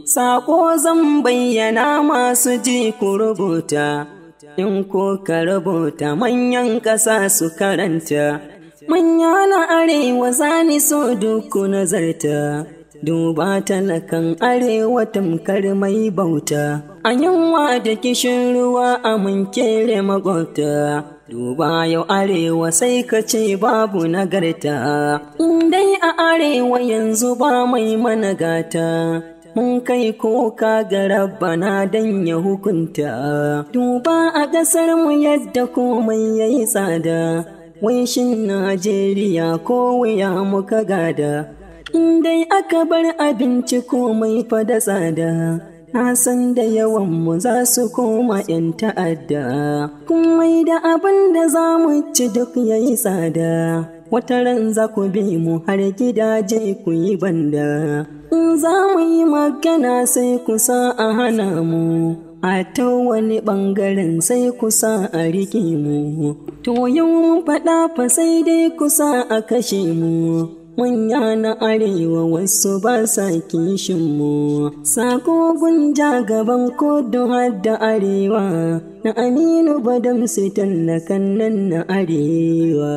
Saƙo zan bayyana masu ji ku rubuta, in ko ka rubuta manyan ƙasa su karanta, manya na arewa zani so duku nazarta, duba talakan arewa tamkar mai bauta, a yunwa da kishin ruwa a mun kere magwabta, duba yau arewa sai ka ce babu nagarta, in dai a arewa yanzu ba mai mana gata. Mun kai koka ga Rabbana dan ya hukunta, duba a ƙasarmu yadda komai ya yi tsada, wai shin Najeriya ko wuya muka gada, in dai aka bar abinci komai fa da tsada, na san da yawanmu za su koma ‘yan ta'adda, komai da abin da za mu ci duk ya yi tsada, wata ran za ku bi mu har gidaje ku yi banda. In za mu yi magana sai kusa a hana mu, a ta wani ɓangaren sai kusa a riƙe mu, to yau mun faɗa fa sai dai kusa a kashe mu, manya na arewa wasu ba sa kishin mu, sako gunja gaban kudu har da arewa, na Aminu Badamsi tallakan nan na arewa.